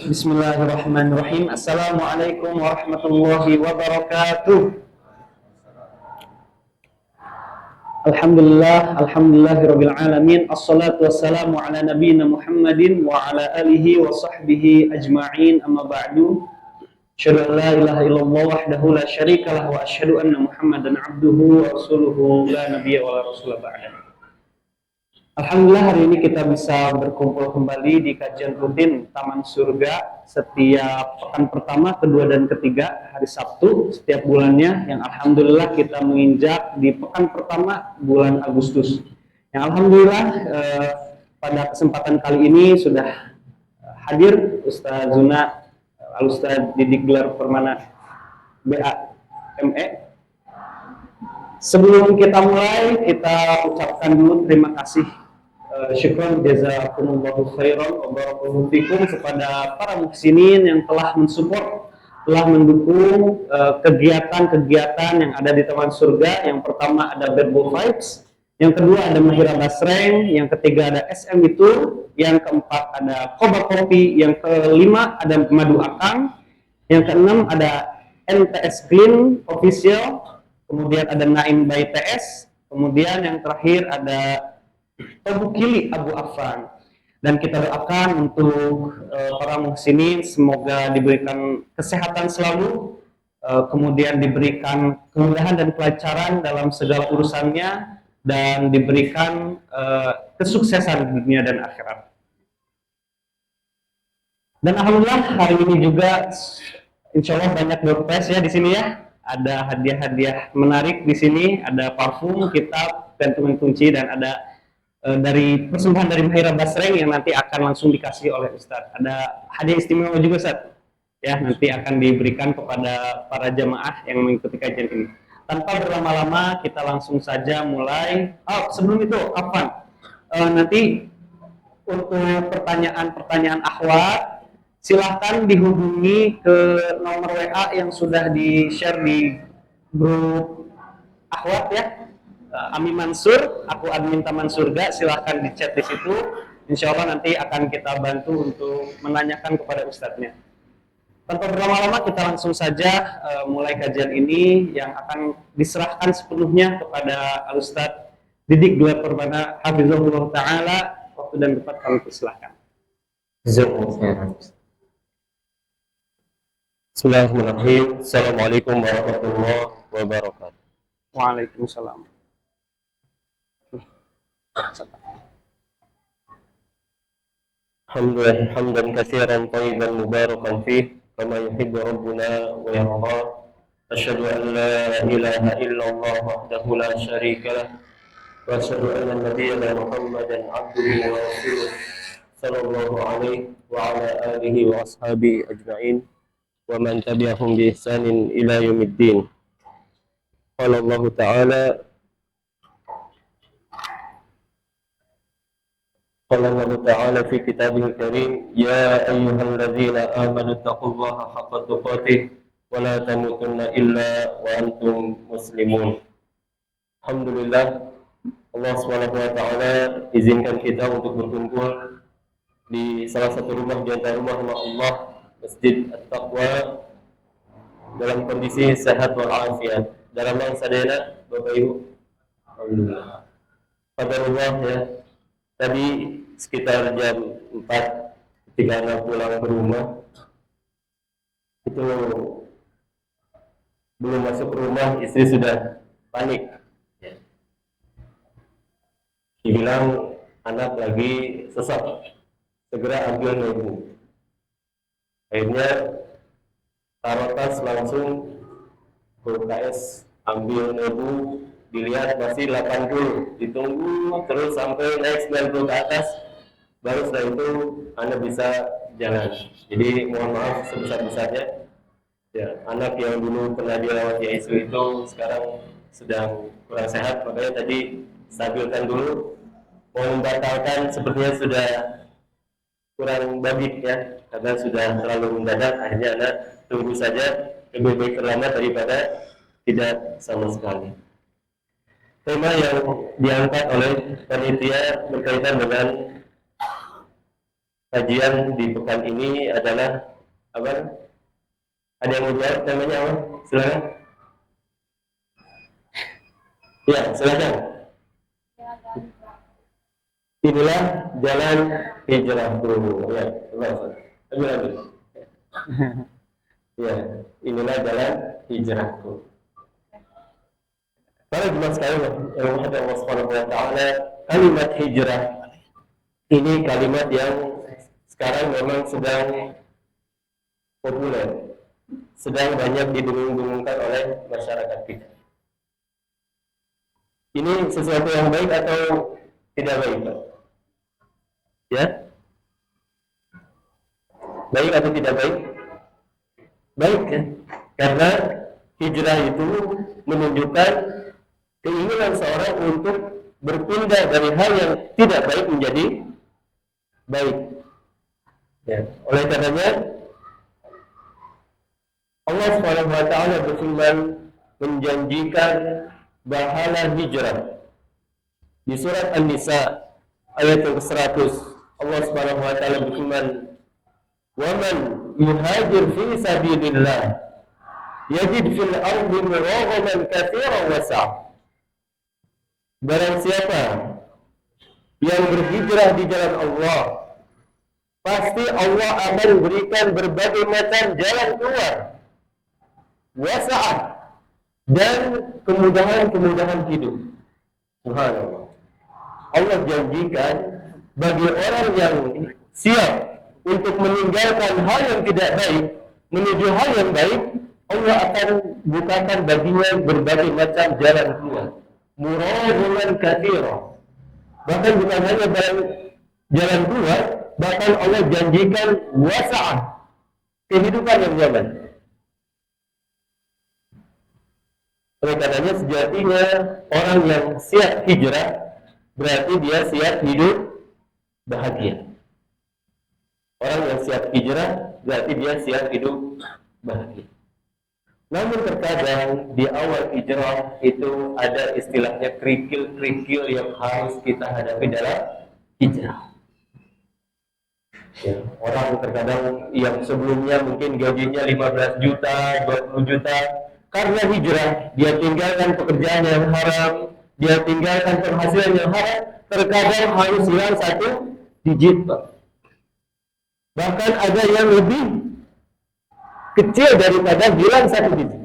Bismillahirrahmanirrahim. Assalamualaikum warahmatullahi wabarakatuh. Alhamdulillahirabbil alamin. Assalatu wassalamu ala nabiyyina Muhammadin wa ala alihi wa sahbihi ajma'in. Amma ba'du. Asyhadu an la ilaha illallah wahdahu la syarikalah wa asyhadu anna Muhammadan abduhu wa rasuluhu la nabiyya wa la rasula ba'da. Alhamdulillah hari ini kita bisa berkumpul kembali di kajian rutin Taman Surga setiap pekan pertama, kedua, dan ketiga hari Sabtu setiap bulannya, yang alhamdulillah kita menginjak di pekan pertama bulan Agustus. Yang alhamdulillah pada kesempatan kali ini sudah hadir Ustaz Zuna, Ustaz Didik Gelar Permana BAME. Sebelum kita mulai, kita ucapkan dulu terima kasih, syukran jazakumullahu khairan wa barakallahu fikum kepada para muhsinin yang telah mensupport, telah mendukung kegiatan-kegiatan yang ada di Taman Surga. Yang pertama ada Bad Boy Vibes, yang kedua ada Mahira Basreng, yang ketiga ada SM itu, yang keempat ada Koba Kopi, yang kelima ada Madu Akang, yang keenam ada NTS Clean Official, kemudian ada Naim by TS, kemudian yang terakhir ada Abu Kili Abu Affan. Dan kita doakan untuk para muhsinin semoga diberikan kesehatan selalu, kemudian diberikan kemudahan dan kelancaran dalam segala urusannya, dan diberikan kesuksesan di dunia dan akhirat. Dan alhamdulillah hari ini juga insya Allah banyak door prize ya di sini ya. Ada hadiah-hadiah menarik di sini, ada parfum, kitab, gantungan kunci, dan ada dari persembahan dari Mahira Basreng yang nanti akan langsung dikasih oleh Ustadz. Ada hadiah istimewa juga Ustadz, ya, nanti akan diberikan kepada para jamaah yang mengikuti kajian ini. Tanpa berlama-lama kita langsung saja mulai. Sebelum itu Afwan, nanti untuk pertanyaan-pertanyaan akhwat silahkan dihubungi ke nomor WA yang sudah di-share di grup akhwat ya. Ami Mansur, aku admin Taman Surga, silahkan di chat di situ. Insya Allah nanti akan kita bantu untuk menanyakan kepada ustadznya. Tanpa berlama-lama kita langsung saja mulai kajian ini yang akan diserahkan sepenuhnya kepada Al-Ustadz Didik Gelar Permana Hafizahullah Ta'ala. Waktu dan tempat kami persilahkan. Bismillahirrahmanirrahim. Assalamualaikum warahmatullahi wabarakatuh. Waalaikumsalam. Alhamdulillah hamdan katsiran thayyiban mubarakan fih kama yuhibbu rabbuna wa yarda. Asyhadu an la ilaha illallah wahdahu la syarika lah wa asyhadu anna nabiyyana Muhammadan abduhu wa rasuluh sallallahu alaihi wa ala alihi wa ashabihi ajma'in wa man tabi'ahum bi ihsanin ila yaumiddin. Qala Allah Ta'ala Qala Allah Ta'ala fi kitabihil karim, ya ayyuhalladzina amanu taqullaha haqqa tuqatih wa la tamutunna illa wa antum muslimun. Alhamdulillah, Allah Subhanahu wa Ta'ala izinkan kita untuk berkumpul di salah satu rumah di antara rumah Allah, Masjid At-Taqwa, dalam kondisi sehat walafiat. Dalam yang sadena Bapak Ibu, alhamdulillah. Qadarullah ya. Tadi sekitar jam 4 ketika anak pulang ke rumah, itu belum masuk ke rumah istri sudah panik. Dibilang anak lagi sesak, segera ambil nebu. Akhirnya taruh tas langsung ke UKS, ambil nebu, dilihat masih 80, ditunggu terus sampai naik 90 ke atas, baru setelah itu Anda bisa jalan. Jadi mohon maaf sebesar-besarnya ya, anak yang dulu pernah dirawat di ICU itu sekarang sedang kurang sehat, makanya tadi stabilkan dulu. Mau membatalkan sepertinya sudah kurang baik ya, karena sudah terlalu mendadak. Akhirnya Anda tunggu saja, lebih baik terlambat daripada tidak sama sekali. Tema yang diangkat oleh panitia berkaitan dengan kajian di pekan ini adalah apa? Ada yang mau jawab namanya apa? Silakan. Ya, silakan. Inilah jalan hijrahku. Ya, ambil. Ya, inilah jalan hijrahku. Para jemaah sekalian yang dirahmati Allah Subhanahu wa taala, kalimat hijrah ini kalimat yang sekarang memang sedang populer, sedang banyak didengung-dengungkan oleh masyarakat kita. Ini sesuatu yang baik atau tidak baik, Pak? Ya? Baik atau tidak baik? Baik kan? Karena hijrah itu menunjukkan keinginan seorang untuk berpindah dari hal yang tidak baik menjadi baik. Ya. Oleh karenanya Allah Subhanahu wa taala berfirman menjanjikan pahala hijrah. Di surat An-Nisa ayat yang ke-100 Allah Subhanahu wa taala berfirman, "Wa man yuhajir fi sabilillah yajid fil ardi muraghaman katsiran wa sa'a." Barang siapa yang berhijrah di jalan Allah, pasti Allah akan berikan berbagai macam jalan keluar, wasa'ah, dan kemudahan-kemudahan hidup. Subhanallah. Allah janjikan bagi orang yang siap untuk meninggalkan hal yang tidak baik menuju hal yang baik, Allah akan bukakan baginya berbagai macam jalan keluar. Muraghaman katsiran. Bahkan bukan hanya jalan keluar, bahkan Allah janjikan wasa'ah, kehidupan yang nyaman. Oleh karenanya sejatinya orang yang siap hijrah berarti dia siap hidup bahagia. Orang yang siap hijrah berarti dia siap hidup bahagia. Namun terkadang di awal hijrah itu ada istilahnya kerikil-kerikil yang harus kita hadapi dalam hijrah. Ya, orang terkadang yang sebelumnya mungkin gajinya 15 juta, 20 juta, karena hijrah dia tinggalkan pekerjaan yang haram, dia tinggalkan penghasilan yang haram, terkadang harus hilang 1 digit, Pak. Bahkan ada yang lebih kecil daripada hilang 1 digit.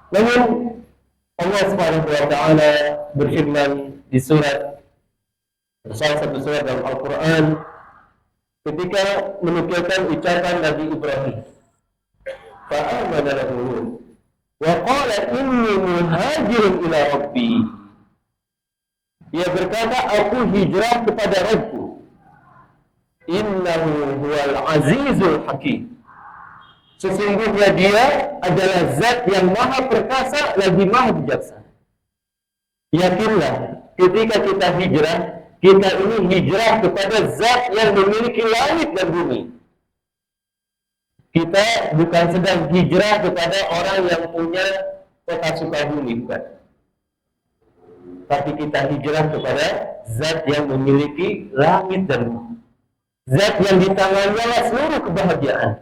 Namun Allah Subhanahu wa taala berfirman di salah satu surat dalam Al-Qur'an ketika menukilkan ucapan Nabi Ibrahim, fa'amana lahu wa qala inni muhajirun ila rabbi. Ia berkata, aku hijrah kepada Rabbku. Innahu huwal azizul hakim. Sesungguhnya dia adalah zat yang maha perkasa lagi maha bijaksana. Yakinlah ketika kita hijrah, kita ini hijrah kepada zat yang memiliki langit dan bumi. Kita bukan sedang hijrah kepada orang yang punya kota Sukabumi, bukan. Tapi kita hijrah kepada zat yang memiliki langit dan bumi. Zat yang di tangannya lah seluruh kebahagiaan.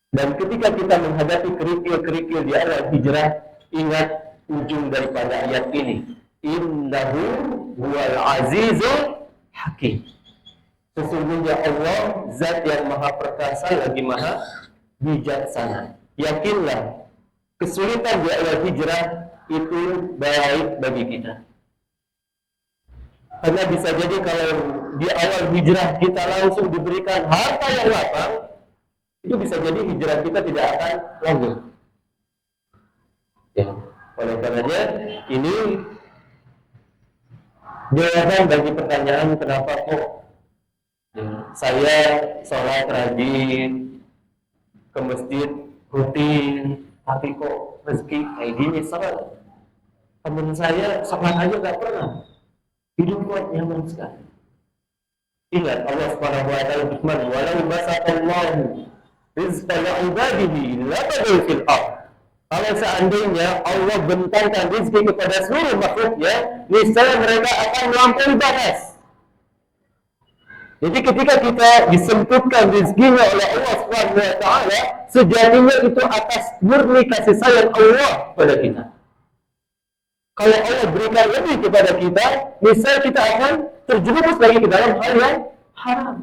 Dan ketika kita menghadapi kerikil-kerikil di awal hijrah, ingat ujung daripada ayat ini. Innahu huwal azizul hakim. Sesungguhnya Allah zat yang maha perkasa lagi maha bijaksana. Yakinlah kesulitan di awal hijrah itu baik bagi kita. Karena bisa jadi kalau di awal hijrah kita langsung diberikan harta yang lapang, itu bisa jadi hijrah kita tidak akan langgeng. Ya. Oleh karenanya ini jawaban bagi pertanyaan kenapa kok saya sholat rajin, ke masjid rutin, tapi kok rezeki kayak gini seret. Temen saya sholat aja gak pernah, hidup kok nyaman sekali. Ingat Allah Subhanahu wa taala berfirman, "Walau basatallahu rizqan ibadihi labaghaw fil ardh." Kalau seandainya Allah bentangkan rezeki kepada seluruh makhluknya, niscaya mereka akan melampaui batas. Jadi ketika kita disempurnakan rezekinya oleh Allah Subhanahu wa taala, sejatinya itu atas murni kasih sayang Allah pada kita. Kalau Allah berikan lebih kepada kita, misal kita akan terjerumus lagi ke dalam hal yang haram.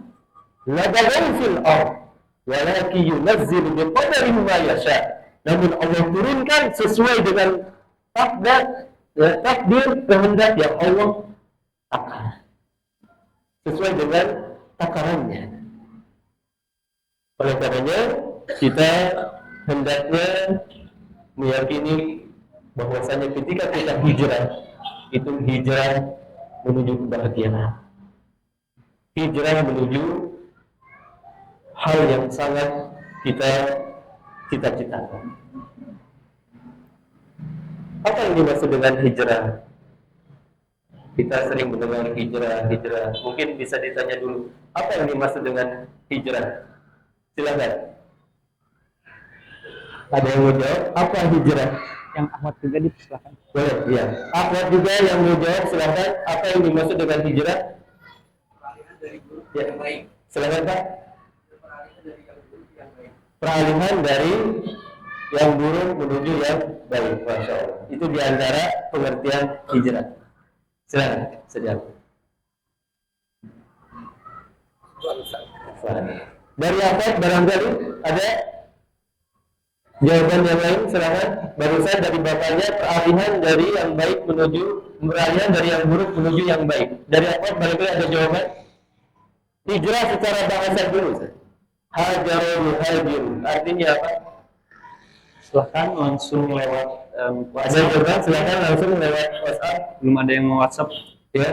La baghaw fil ardh, walakin yunazzilu biqadari ma yasha. Namun Allah turunkan sesuai dengan takdir kehendak yang Allah takar. Sesuai dengan takarannya. Oleh karenanya kita hendaknya meyakini bahwasanya ketika kita hijrah, itu hijrah menuju kebahagiaan, hijrah menuju hal yang sangat kita cita-citakan. Apa yang dimaksud dengan hijrah? Kita sering mendengar hijrah. Mungkin bisa ditanya dulu, apa yang dimaksud dengan hijrah? Silakan. Ada yang mau jawab? Apa hijrah? Yang Ahmad juga dipersilakan. Boleh, ya. Ahmad juga yang mau jawab, silakan. Apa yang dimaksud dengan hijrah? Ya. Silakan Pak. Peralihan dari yang buruk menuju yang baik. Masya Allah. Itu diantara pengertian hijrah. Silakan, sediam. Dari apa barangkali ada jawaban yang lain? Silakan. Barusan dari bapaknya peralihan dari yang baik menuju peralihan dari yang buruk menuju yang baik. Dari apa barangkali ada jawaban? Hijrah secara bahasa dulu. Hajarul muhajir. Artinya apa? Silakan langsung lewat Ada WhatsApp. jawaban? Silakan langsung lewat WhatsApp. Belum ada yang mau WhatsApp. Ya.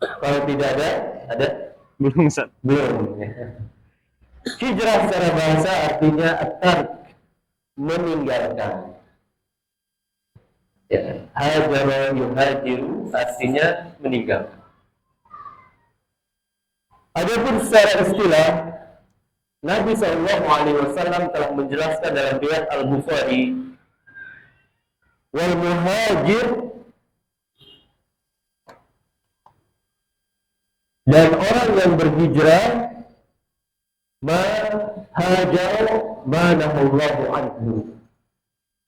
Kalau tidak ada? Belum, Ustaz. Belum. Hijrah secara bahasa artinya at-tark, meninggalkan. Ya. Hajara yuhajiru artinya meninggalkan. Adapun secara istilah, Nabi SAW telah menjelaskan dalam riwayat Al-Bukhari, wal muhajir, dan orang yang berhijrah, ma hajar ma nahallahu anhu,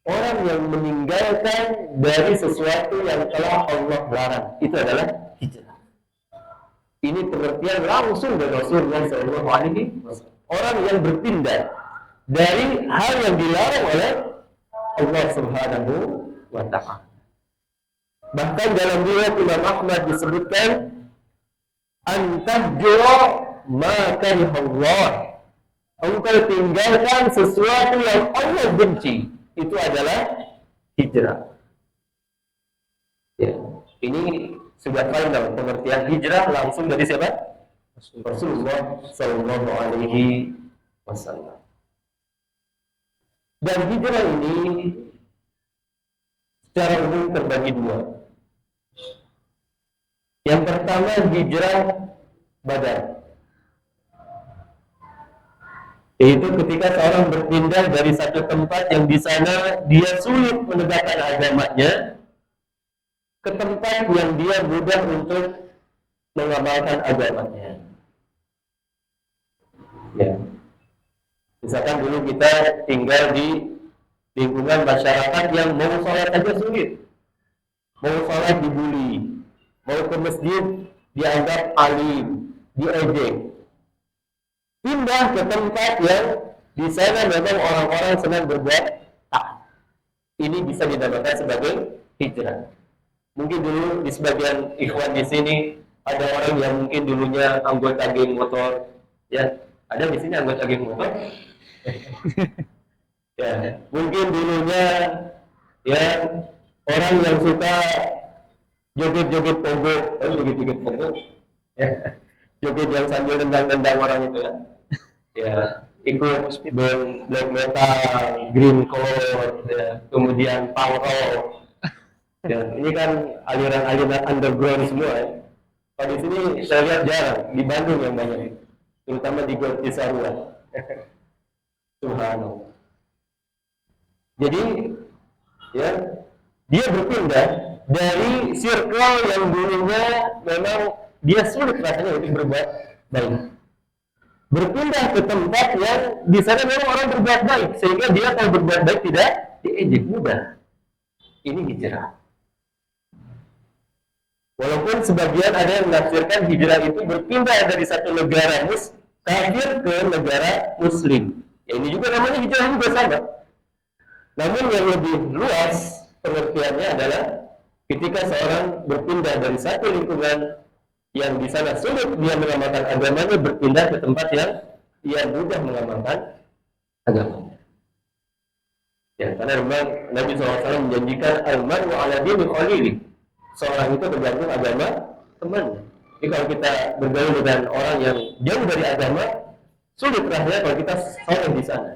orang yang meninggalkan dari sesuatu yang telah Allah larang, itu adalah hijrah. Ini pengertian langsung dari Rasulullah SAW. Orang yang berpindah dari hal yang dilarang oleh Allah Subhanahu wa ta'ala. Bahkan dalam riwayat Imam Ahmad disebutkan antahjura ma karihallah, engkau tinggalkan sesuatu yang Allah benci, itu adalah hijrah. Ya, ini sudah final pengertian hijrah langsung dari siapa? Rasulullah Sallallahu Alaihi Wasallam. Dan hijrah ini secara umum terbagi dua. Yang pertama hijrah badan, yaitu ketika seorang berpindah dari satu tempat yang di sana dia sulit menegakkan agamanya ke tempat yang dia mudah untuk mengamalkan agamanya. Ya. Misalkan dulu kita tinggal di lingkungan masyarakat yang mau sholat aja sulit, mau sholat dibully, mau ke masjid dianggap alim, diejek. Pindah ke tempat yang di sana memang orang-orang sedang berbuat taat. Ini bisa dinamakan sebagai hijrah. Mungkin dulu di sebagian ikhwan di sini ada orang yang mungkin dulunya anggota geng motor, ya. Ada di sini anggota geng motor? Ya, mungkin dulunya ya orang yang suka joget-joget pogo, joget-joget pogo, ya, joget yang sambil nendang-nendang orang itu ya, ya ikut black metal, green core, ya, kemudian punk rock, ya, ini kan aliran-aliran underground semua ya. Kalau di sini saya lihat jarang, di Bandung yang banyak, terutama di Gor Cisarua. Subhanallah. Jadi ya dia berpindah dari circle yang dulunya memang dia sulit rasanya untuk berbuat baik. Berpindah ke tempat yang di sana memang orang berbuat baik, sehingga dia kalau berbuat baik tidak diejek, mudah. Ini hijrah. Walaupun sebagian ada yang menafsirkan hijrah itu berpindah dari satu negara kafir ke negara muslim. Ya, ini juga namanya hijrah juga sama. Namun yang lebih luas pengertiannya adalah ketika seorang berpindah dari satu lingkungan yang di sana sulit dia mengamalkan agamanya, berpindah ke tempat yang dia mudah mengamalkan agamanya. Ya, karena memang Nabi SAW menjanjikan al-mar'u ala dini khalili. Seorang itu tergantung agama temannya. Jadi kalau kita bergaul dengan orang yang jauh dari agama, sulit rasanya kalau kita soleh di sana.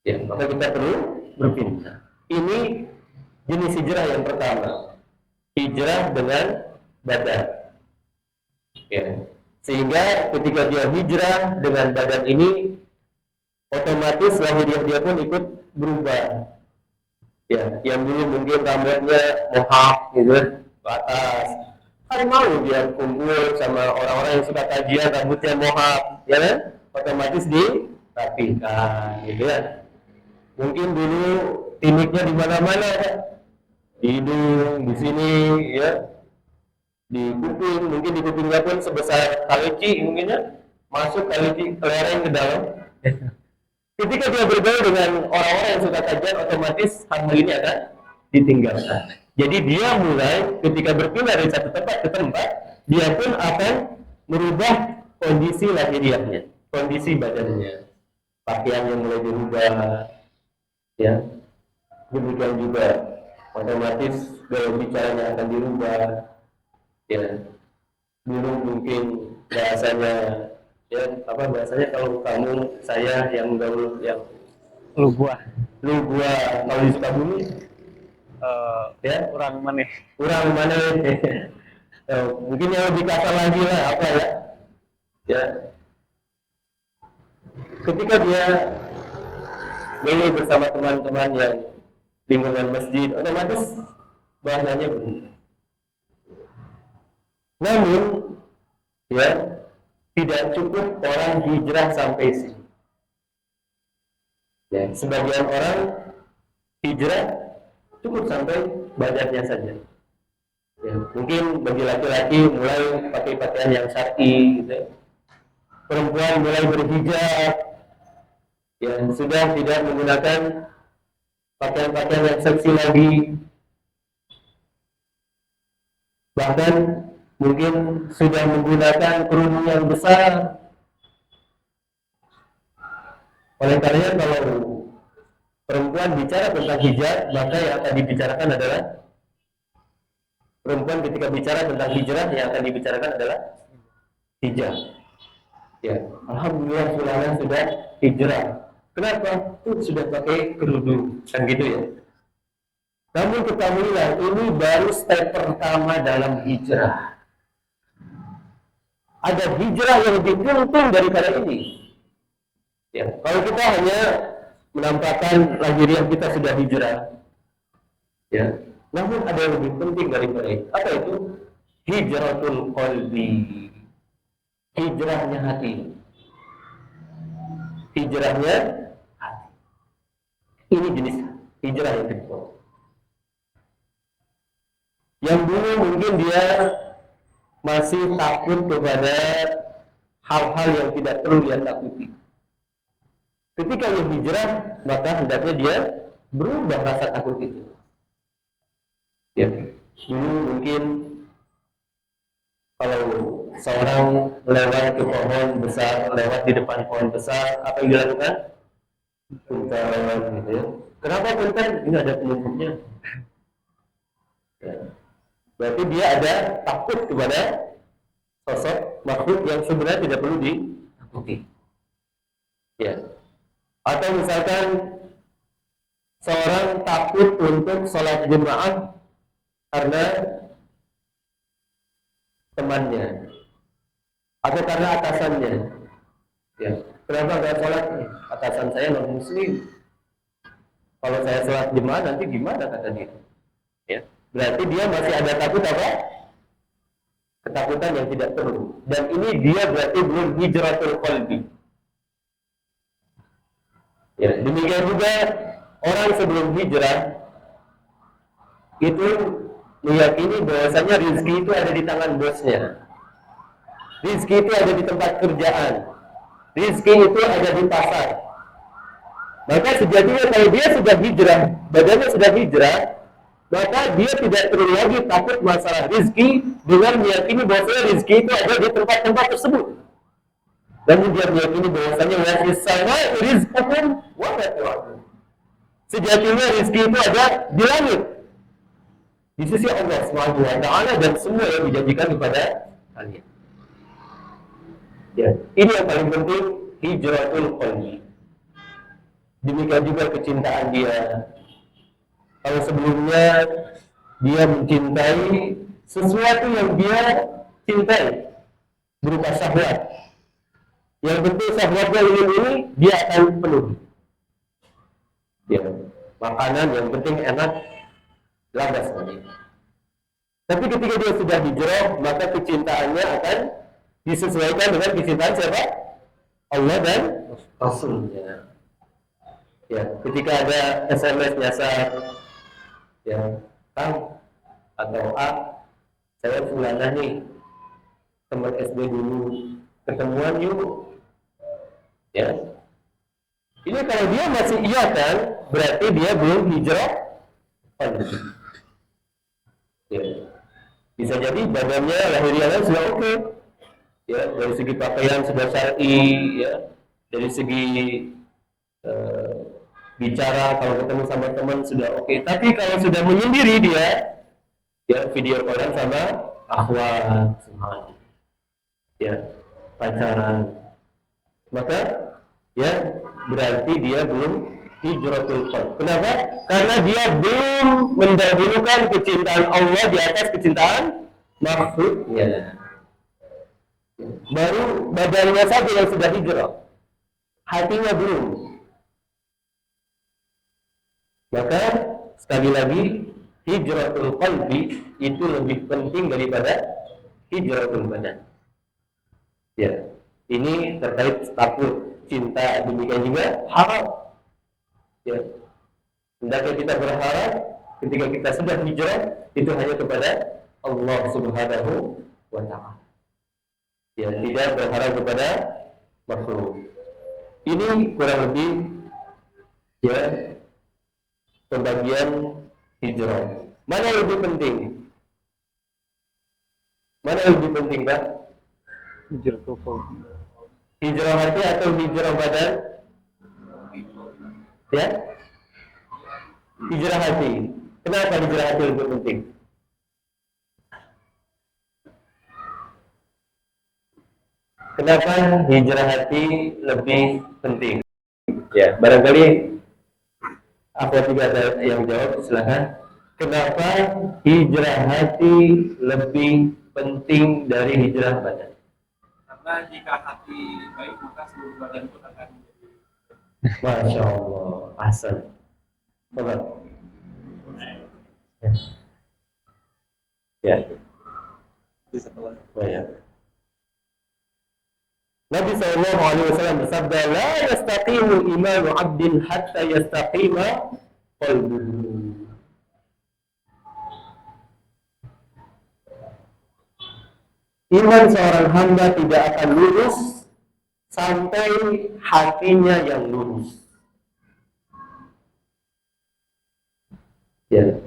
Ya, maka kita perlu berpindah. Ini jenis hijrah yang pertama, hijrah dengan badan. Ya. Sehingga ketika dia hijrah dengan badan ini, otomatis lahiriah dia pun ikut berubah. Ya, yang dulu mungkin rambutnya mohak gitu ke atas, kan malu dia kumpul sama orang-orang yang suka kajian rambutnya mohak, ya kan? Otomatis dirapikan, gitu ya. Mungkin dulu tiniknya di mana-mana, di hidung, di sini, ya, di kuping, mungkin di kupingnya pun sebesar kaleci, mungkinnya masuk kaleci kelereng ke dalam. Ketika dia bergaul dengan orang-orang yang suka kajian, otomatis hal ini akan ditinggalkan. Jadi dia mulai ketika berpindah dari satu tempat ke tempat, dia pun akan merubah kondisi lahiriahnya, kondisi badannya, pakaiannya mulai dirubah, ya. Demikian juga otomatis gaya bicaranya akan dirubah, ya. Dulu mungkin bahasanya, ya, apa bahasanya kalau kamu saya yang gaul yang Lu gua kalau di Sukabumi, ya kurang mana? mungkin yang lebih kasar lagi lah apa ya, ya. Ketika dia gaul bersama teman-teman yang lingkungan masjid, otomatis bahasanya berubah. Namun, ya, tidak cukup orang hijrah sampai sini. Ya, sebagian orang hijrah cukup sampai badannya saja. Ya, mungkin bagi laki-laki mulai pakai pakaian yang syar'i, gitu. Perempuan mulai berhijab, yang sudah tidak menggunakan pakaian-pakaian yang seksi lagi. Bahkan mungkin sudah menggunakan kerudung yang besar. Oleh karenanya kalau perempuan bicara tentang hijab, maka yang akan dibicarakan adalah perempuan ketika bicara tentang hijrah, yang akan dibicarakan adalah hijab. Ya, alhamdulillah fulana sudah hijrah. Kenapa? Tuh sudah pakai kerudung, kan gitu ya. Namun ketahuilah ini baru step pertama dalam hijrah. Ada hijrah yang lebih penting daripada ini. Ya, kalau kita hanya menampakkan lahiriah kita sudah hijrah, ya, namun ada yang lebih penting daripada itu. Apa itu? Hijratul qalbi. Hijrahnya hati. Hijrahnya hati. Ini jenis hijrah yang kedua. Yang dulu mungkin dia masih takut kepada hal-hal yang tidak perlu dia takuti. Ketika dia hijrah, maka hendaknya dia berubah rasa takut itu. Ya, dulu mungkin kalau seorang lewat ke pohon besar, lewat di depan pohon besar, apa yang dilakukan? Punten, gitu ya. Kenapa punten? Ini ada penumpangnya. Ya. Berarti dia ada takut kepada sosok makhluk yang sebenarnya tidak perlu ditakuti. Ya. Atau misalkan seorang takut untuk sholat jemaah karena temannya atau karena atasannya. Ya. Kenapa nggak sholat? Atasan saya non muslim. Kalau saya sholat jemaah nanti gimana, kata dia. Ya. Berarti dia masih ada takut apa? ketakutan yang tidak perlu. Dan ini dia berarti belum hijratul qalbi. Ya, demikian juga orang sebelum hijrah itu meyakini bahwasanya rezeki itu ada di tangan bosnya. Rezeki itu ada di tempat kerjaan. Rezeki itu ada di pasar. Maka sejatinya kalau dia sudah hijrah, badannya sudah hijrah, maka dia tidak perlu lagi takut masalah rezeki dengan meyakini bahwasanya rezeki itu ada di tempat-tempat tersebut. Namun dia meyakini bahwasanya wafis sama rizqukum wa ma tu'adun. Sejatinya rezeki itu ada di langit, di sisi Allah Subhanahu wa taala, dan semua yang dijanjikan kepada kalian. Ya, ini yang paling penting, hijratul qalbi. Demikian juga kecintaan dia. Kalau sebelumnya dia mencintai sesuatu yang dia cintai berupa syahwat, yang penting syahwatnya ini dia akan penuhi. Ya, makanan yang penting enak, lagas saja. Tapi ketika dia sudah hijrah, maka kecintaannya akan disesuaikan dengan kecintaan siapa? Allah dan Rasulnya. Ya, ketika ada SMS nyasar, ya, Kang atau A, saya fulanah nih, teman SD dulu, ketemuan yuk. Ya, ini kalau dia masih iya kan, berarti dia belum hijrah. Ya, bisa jadi badannya lahiriahnya sudah oke. Ya, dari segi pakaian sudah syar'i, ya, dari segi bicara kalau ketemu sama teman sudah oke. Tapi kalau sudah menyendiri dia, ya video callan sama akhwat, ya pacaran, maka ya berarti dia belum hijratul qalb. Kenapa? Karena dia belum mendahulukan kecintaan Allah di atas kecintaan makhluknya. Baru badannya saja yang sudah hijrah, hatinya belum. Maka sekali lagi, hijratul qalbi itu lebih penting daripada hijratul badan. Ya, ini terkait takut, cinta, demikian juga harap. Ya, hendaknya kita berharap ketika kita sudah hijrah itu hanya kepada Allah Subhanahu wa Ta'ala. Ya, tidak berharap kepada makhluk. Ini kurang lebih ya pembagian hijrah. Mana yang lebih penting? Mana yang lebih penting, Pak? Hijrah tuh. Hijrah hati atau hijrah badan? Ya? Hijrah hati. Kenapa hijrah hati lebih penting? Kenapa hijrah hati lebih penting? Ya, barangkali aku juga ada yang jawab, silakan. Kenapa hijrah hati lebih penting dari hijrah badan? Karena jika hati baik maka seluruh badan pun akan menjadi. Masya Allah, asal. Coba. Ya. Oh, ya. Nabi SAW bersabda, la yastaqimu imanu abdin hatta yastaqima qalbuhu. Iman seorang hamba tidak akan lurus sampai hatinya yang lurus. Ya.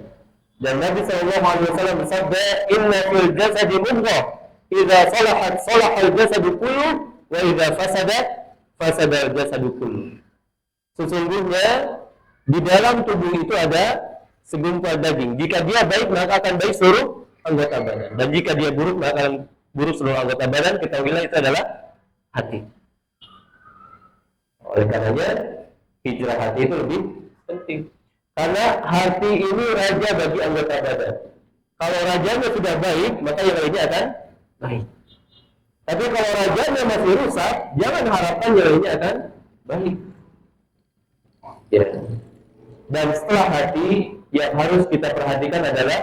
Dan Nabi SAW bersabda, inna fil jasadi mudghah, idza salahat salahal jasadu kulluh, wa idza fasadat fasada al-jasadu kulluh. Sesungguhnya di dalam tubuh itu ada segumpal daging. Jika dia baik maka akan baik seluruh anggota badan, dan jika dia buruk maka akan buruk seluruh anggota badan. Ketahuilah itu adalah hati. Oleh karenanya hijrah hati itu lebih penting, karena hati ini raja bagi anggota badan. Kalau rajanya sudah baik maka yang lainnya akan baik. Tapi kalau rajanya masih rusak, jangan harapkan yang lainnya akan baik. Ya. Dan setelah hati, yang harus kita perhatikan adalah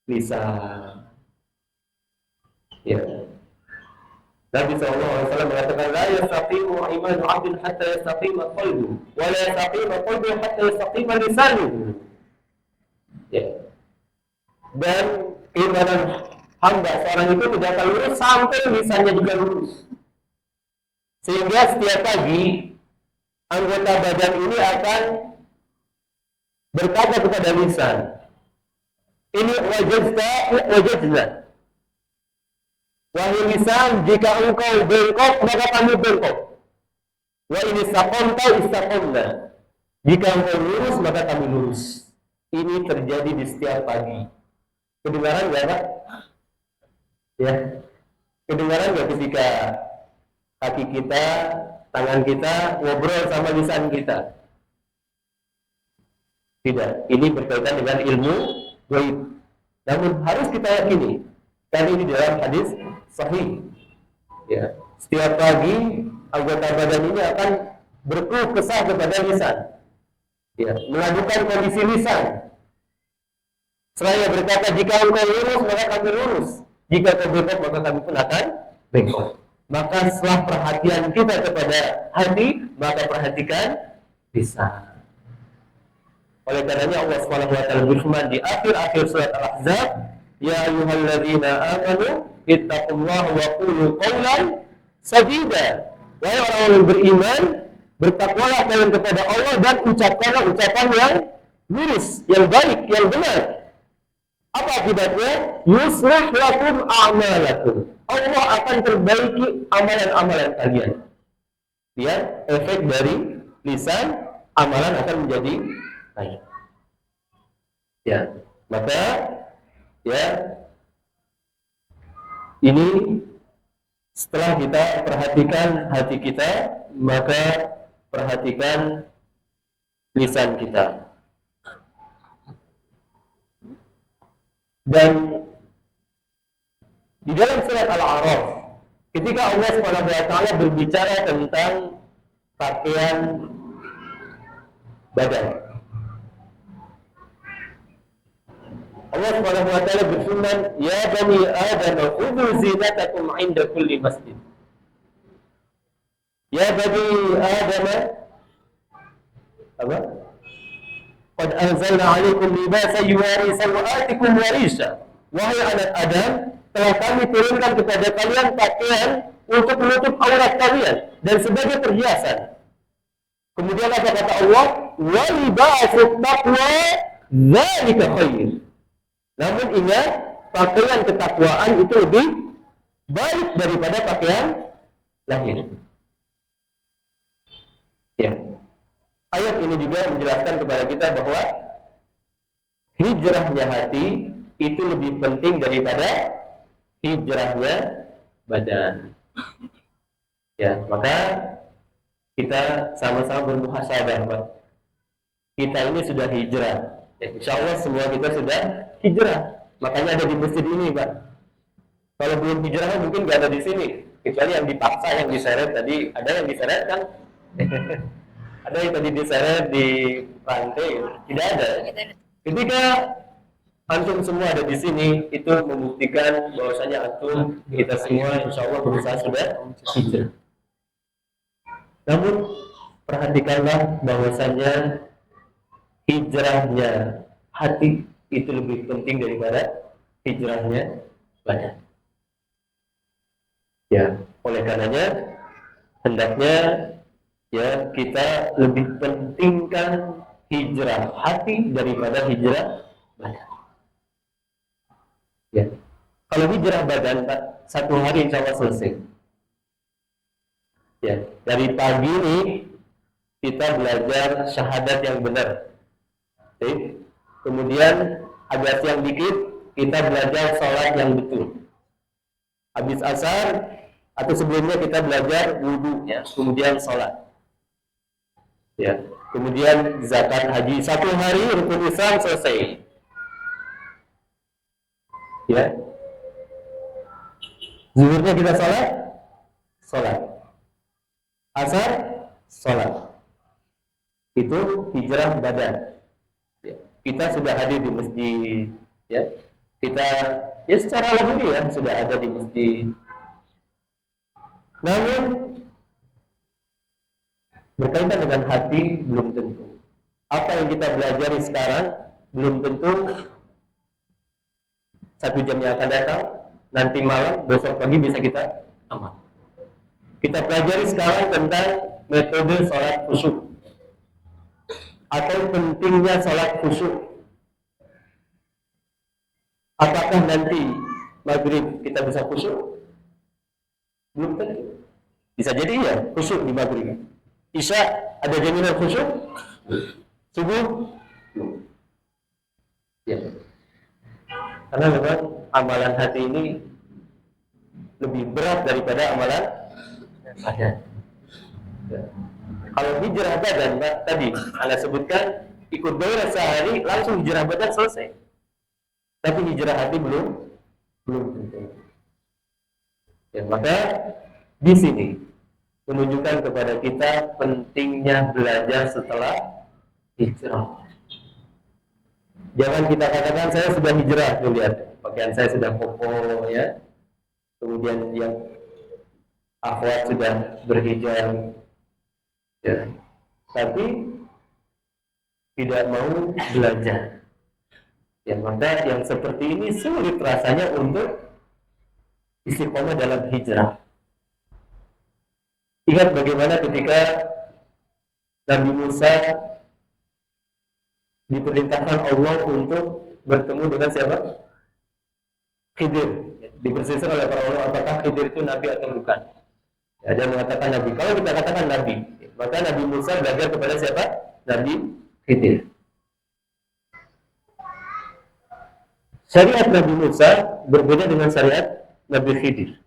lisan. Ya. Nabi SAW mengatakan la yastaqimu imanu 'abdin hatta yastaqima qalbuhu wa la yastaqima qalbuhu hatta yastaqima lisanuhu. Ya. Dan keimanan hamba seorang itu tidak akan lurus sampai lisannya juga lurus. Sehingga setiap pagi anggota badan ini akan berkata kepada lisan, ini wajadna. Wahai lisan, jika engkau bengkok, maka kami bengkok. Wa ini istaqamta istaqamna. Jika engkau lurus, maka kami lurus. Ini terjadi di setiap pagi. Kedengaran nggak, Pak? Ya. Kedengaran nggak ketika kaki kita, tangan kita ngobrol sama lisan kita? Tidak. Ini berkaitan dengan ilmu gaib. Namun harus kita yakini, karena ini dalam hadis sahih. Ya. Setiap pagi anggota badan ini akan berkeluh kesah kepada lisan. Ya, melakukan kondisi lisan. Seraya berkata, jika engkau lurus, maka kami lurus. Jika kau bengkok, maka kami pun akan bengkok. Maka setelah perhatian kita kepada hati, maka perhatikan lisan. Oleh karenanya Allah Subhanahu wa taala berfirman di akhir-akhir surat Al-Ahzab, ya ayyuhalladzina amanu ittaqullaha wa qulu qawlan sadida. Wahai orang-orang yang beriman, bertakwalah kalian kepada Allah dan ucapkanlah ucapan yang lurus, yang baik, yang benar. Apa akibatnya? Yuslih lakum a'malakum. Allah akan perbaiki amalan-amalan kalian. Ya, efek dari lisan, amalan akan menjadi baik. Ya, maka ya ini setelah kita perhatikan hati kita, maka perhatikan lisan kita. Dan di dalam surat Al-A'raf, ketika Allah SWT berbicara tentang pakaian badan, Allah SWT berfirman, ya bani Adam, khudhu zinatakum 'inda kulli masjid. Ya bani Adam, apa? Qad anzalna 'alaikum libasan yuwari sawatikum wa risha. Wahai anak Adam, telah kami turunkan kepada kalian pakaian untuk menutup aurat kalian dan sebagai perhiasan. Kemudian apa kata Allah? Wa libasut taqwa dzalika khair. Namun ingat, pakaian ketakwaan itu lebih baik daripada pakaian lahir. Ya. Ayat ini juga menjelaskan kepada kita bahwa hijrahnya hati itu lebih penting daripada hijrahnya badan. Ya, maka kita sama-sama bermuhasabah, Pak. Kita ini sudah hijrah. Ya, insya Allah semua kita sudah hijrah. Makanya ada di masjid ini, Pak. Kalau belum hijrah mungkin nggak ada di sini. Kecuali yang dipaksa, yang diseret tadi. Ada yang diseret kan? Ada yang tadi diseret di pantai. Tidak ada. Ketika antum semua ada di sini, itu membuktikan bahwasanya antum, kita semua insya Allah berusaha sudah hijrah. Namun perhatikanlah bahwasanya hijrahnya hati itu lebih penting daripada hijrahnya badan. Ya, oleh karenanya hendaknya ya kita lebih pentingkan hijrah hati daripada hijrah badan. Ya, kalau hijrah badan Pak, satu hari insya Allah selesai. Ya, dari pagi ini kita belajar syahadat yang benar. Oke. Kemudian agak siang dikit kita belajar sholat yang betul. Habis asar atau sebelumnya kita belajar wudhu, ya, kemudian sholat. Ya, kemudian zakat haji. Satu hari rukun Islam selesai. Ya, zuhurnya kita sholat. Asar, sholat. Itu hijrah badan. Ya. Kita sudah hadir di masjid. Ya. Kita Ya secara lahiriah sudah ada di masjid. Namun berkaitan dengan hati belum tentu. Apa yang kita pelajari sekarang belum tentu 1 jam yang akan datang, nanti malam, besok pagi bisa kita amal. Kita pelajari sekarang tentang metode sholat khusyuk atau pentingnya sholat khusyuk. Apakah nanti maghrib kita bisa khusyuk? Belum tentu. Bisa jadi ya khusyuk di maghrib. Isya ada jaminan khusyuk? Subuh? Ya. Karena memang amalan hati ini lebih berat daripada amalan badan. Ya. Kalau hijrah badan, tadi Anda sebutkan ikut daurah sehari langsung hijrah badan selesai. Tapi hijrah hati belum tentu. Ya, maka di sini menunjukkan kepada kita pentingnya belajar setelah hijrah. Jangan kita katakan saya sudah hijrah, tuh lihat pakaian saya sudah koko ya. Kemudian yang akhwat sudah berhijab. Ya. Tapi tidak mau belajar. Ya, maka yang seperti ini sulit rasanya untuk istiqomah dalam hijrah. Ingat bagaimana ketika Nabi Musa diperintahkan Allah untuk bertemu dengan siapa? Khidir. Dipersisir oleh para ulama apakah Khidir itu nabi atau bukan. Ya, ada yang mengatakan nabi. Kalau kita katakan nabi, maka Nabi Musa belajar kepada siapa? Nabi Khidir. Syariat Nabi Musa berbeda dengan syariat Nabi Khidir.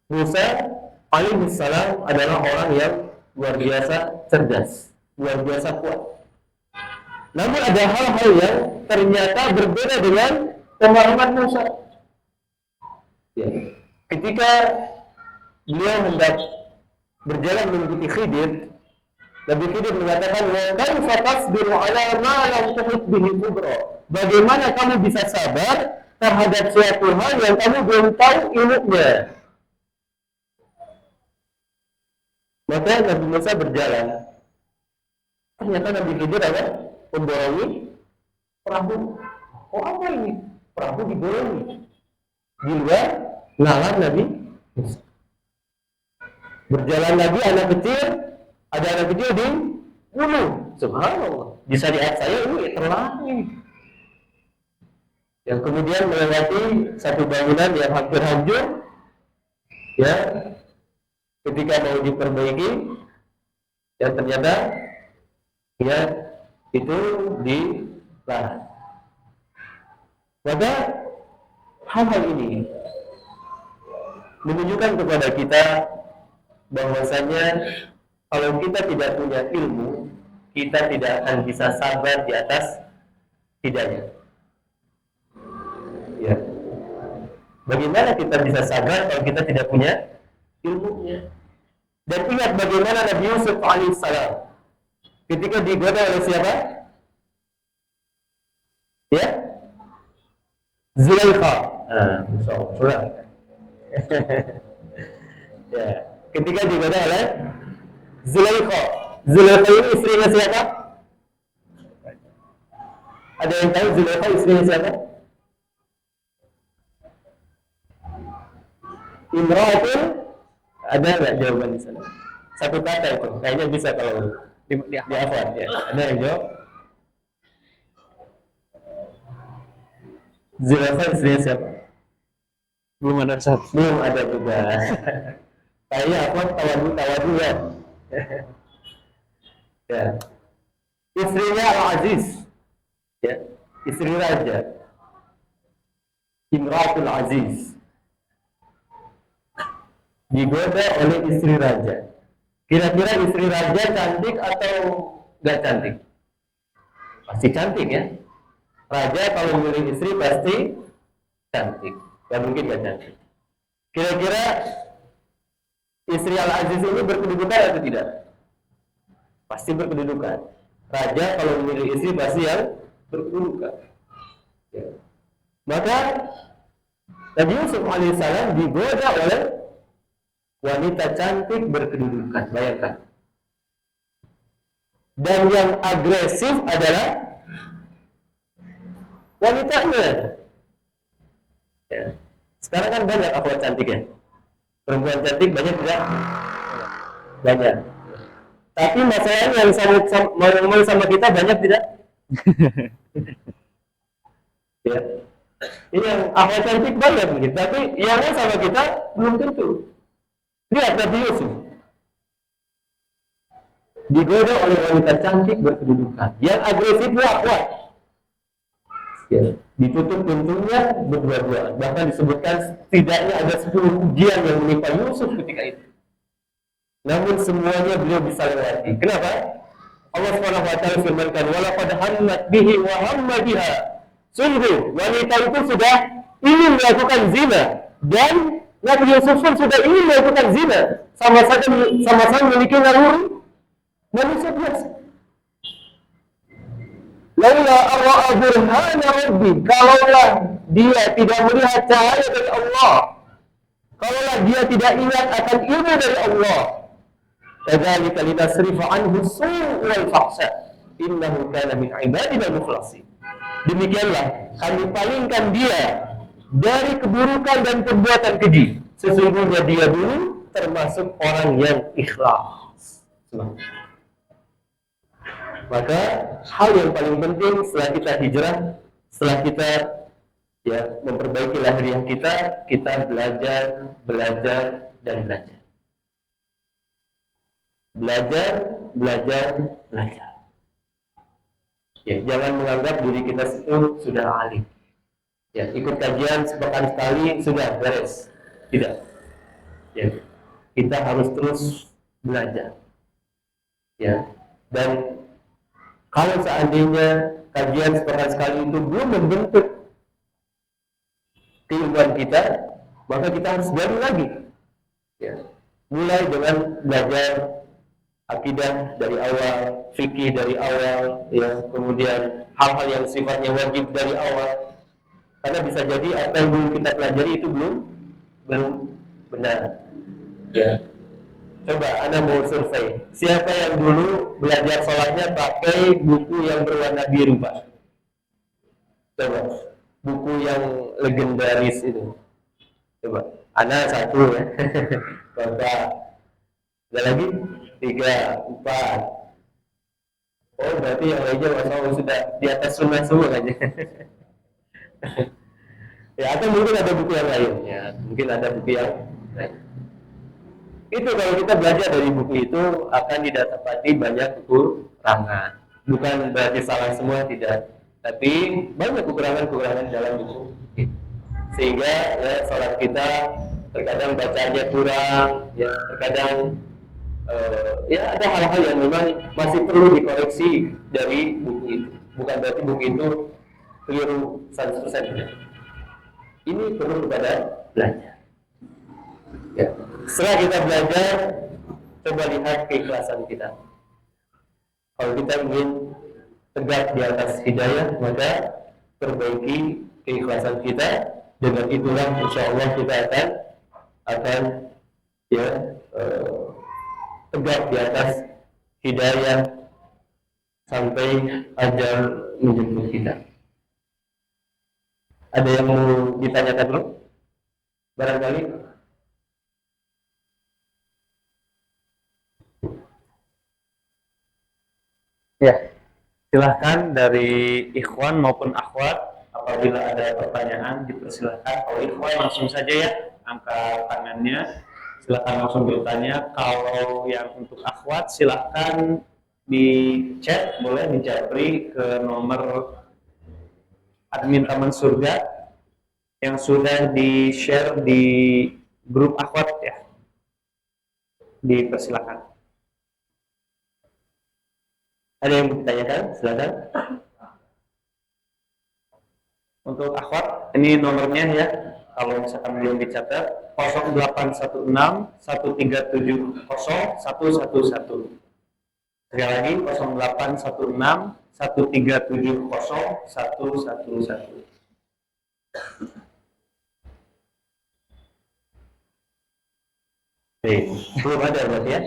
Musa alaihissalam adalah orang yang luar biasa cerdas, luar biasa kuat. Namun ada hal-hal yang ternyata berbeda dengan pemahaman Musa. Ya. Ketika beliau hendak berjalan mengikuti Khidir, Nabi Khidir mengatakan, "Wa kaifa tasbiru ala ma lam tuhit bihi kubra?" Bagaimana kamu bisa sabar terhadap suatu hal yang kamu belum tahu ilmunya? Maka Nabi Musa berjalan. Ternyata Nabi Khidir apa? Memborongi perahu. Oh apa ini? Perahu diborongi. Di luar nalar Nabi Musa. Berjalan lagi anak kecil, ada anak kecil di hulu. Subhanallah. Di syariat saya ini terlanjur. Yang kemudian melewati satu bangunan yang hampir hancur, ya, ketika mau diperbaiki, dan ternyata, ya, itu dilarang. Maka hal-hal ini menunjukkan kepada kita bahwasanya kalau kita tidak punya ilmu, kita tidak akan bisa sabar di atas hidayah. Ya. Bagaimana kita bisa sabar kalau kita tidak punya ilmunya? Dan ingat bagaimana Nabi Yusuf alaihissalam ketika digoda oleh siapa? Ya, Zulaikha. Ya, ketika digoda oleh Zulaikha. Zulaikha ini istrinya siapa? Ada yang tahu Zulaikha istrinya siapa? Imratul, ada nggak jawaban di sana? Satu kata itu, kayaknya bisa kalau di hafal ya. Ada yang jawab? Zulaikha istrinya siapa? Belum ada satu. Belum ada juga. Kayaknya apa? Tawadu ya. Ya. Istrinya Al-Aziz. Ya, istri raja. Imratul Aziz. Digoda oleh istri raja. Kira-kira istri raja cantik atau nggak cantik? Pasti cantik ya. Raja kalau memilih istri pasti cantik. Gak mungkin gak cantik. Kira-kira istri Al-Aziz ini berkedudukan atau tidak? Pasti berkedudukan. Raja kalau memilih istri pasti yang berkedudukan. Ya. Maka Nabi Yusuf alaihissalam digoda oleh wanita cantik berkedudukan. Bayangkan. Dan yang agresif adalah wanitanya. Ya. Sekarang kan banyak akhwat cantik ya. Perempuan cantik banyak tidak? Banyak. Tapi masalahnya yang mau sama kita banyak tidak? Ya. Ini yang akhwat cantik banyak begitu, tapi yang mau sama kita belum tentu. Lihat Nabi Yusuf digoda oleh wanita cantik berkedudukan. Yang agresif akhwat. Ya. Ditutup pintunya berdua-duaan. Bahkan disebutkan setidaknya ada 10 ujian yang menimpa Yusuf ketika itu. Namun semuanya beliau bisa lewati. Kenapa? Allah Subhanahu wa taala firmankan, "Walaqad hammat bihi wa hamma biha." Sungguh wanita itu sudah ingin melakukan zina dan Nabi Yusuf pun sudah ingin melakukan zina. Sama-sama memiliki naluri manusia biasa. Laula ar-ra'a burhana rabbi, kalaulah dia tidak melihat cahaya dari Allah, kalaulah dia tidak ingat akan ilmu dari Allah, kadzalika linasrifa anhu as-su' wal fahsya innahu kana min ibadina al-mukhlasin. Demikianlah kami palingkan dia dari keburukan dan perbuatan keji. Sesungguhnya dia dulu termasuk orang yang ikhlas. Maka hal yang paling penting setelah kita hijrah, setelah kita ya memperbaiki lahiriah kita belajar dan belajar. Belajar. Ya, jangan menganggap diri kita itu sudah alim. Ya, ikut kajian sepekan sekali sudah beres. Tidak. Ya, kita harus terus belajar. Ya, dan kalau seandainya kajian sepekan sekali itu belum membentuk keilmuan kita, maka kita harus baru lagi. Ya, mulai dengan belajar akidah dari awal, fikih dari awal, ya, kemudian hal-hal yang sifatnya wajib dari awal. Karena bisa jadi apa yang dulu kita pelajari itu belum benar. Ya. Coba Anda mau survei, siapa yang dulu belajar sholatnya pakai buku yang berwarna biru, Pak? Coba, buku yang legendaris itu. Coba, Anda satu ya. Bapak, ada lagi? 3, 4. Oh, berarti yang lainnya masalah sudah di atas sunnah semua aja. Ya, atau mungkin ada buku yang lain. Ya, mungkin ada buku yang lain. Itu kalau kita belajar dari buku itu akan didapati banyak kekurangan. Bukan berarti salah semua, tidak. Tapi banyak kekurangan dalam buku. Sehingga ya, sholat kita terkadang bacanya kurang, ya terkadang ya ada hal-hal yang memang masih perlu dikoreksi dari buku itu. Bukan berarti buku itu keliru 100%. Ini perlu kepada belajar. Ya. Setelah kita belajar, coba lihat keikhlasan kita. Kalau kita ingin tegak di atas hidayah, maka perbaiki keikhlasan kita. Dengan itulah insya Allah kita akan ya tegak di atas hidayah sampai ajal menjemput kita. Ada yang mau ditanyakan dulu? Barangkali? Ya, silahkan dari ikhwan maupun akhwat, apabila ada pertanyaan dipersilahkan. Kalau ikhwan langsung saja ya, angkat tangannya, silahkan langsung bertanya. Kalau yang untuk akhwat silahkan di chat, boleh di japri ke nomor admin Taman Surga yang sudah di share di grup akhwat ya. Dipersilakan. Ada yang ditanyakan? Silakan. Untuk akhwat, ini nomornya ya. Kalau misalkan belum dicatat, 0816 1370 111. Sekali lagi 0816 1370 111. Oke, belum ada berarti ya.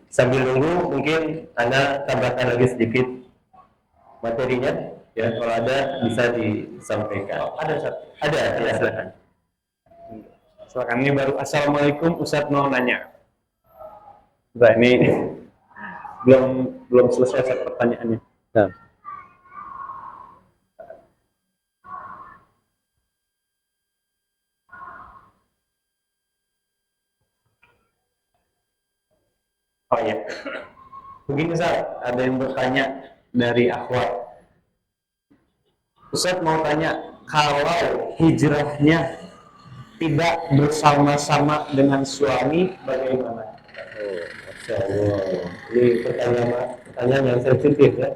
Sambil nunggu mungkin Anda tambahkan lagi sedikit materinya ya, kalau ada bisa disampaikan. Ada Ustaz. Ada ya, silakan. Silakan, ini baru assalamualaikum Ustaz mau nanya. Nah, ini belum selesai Ustaz pertanyaannya. Nah. Oh ya, begini Ustaz, ada yang bertanya dari akhwat. Ustaz mau tanya, kalau hijrahnya tidak bersama-sama dengan suami, bagaimana? Oh, Masya Allah. Ini pertanyaan yang sensitif ya.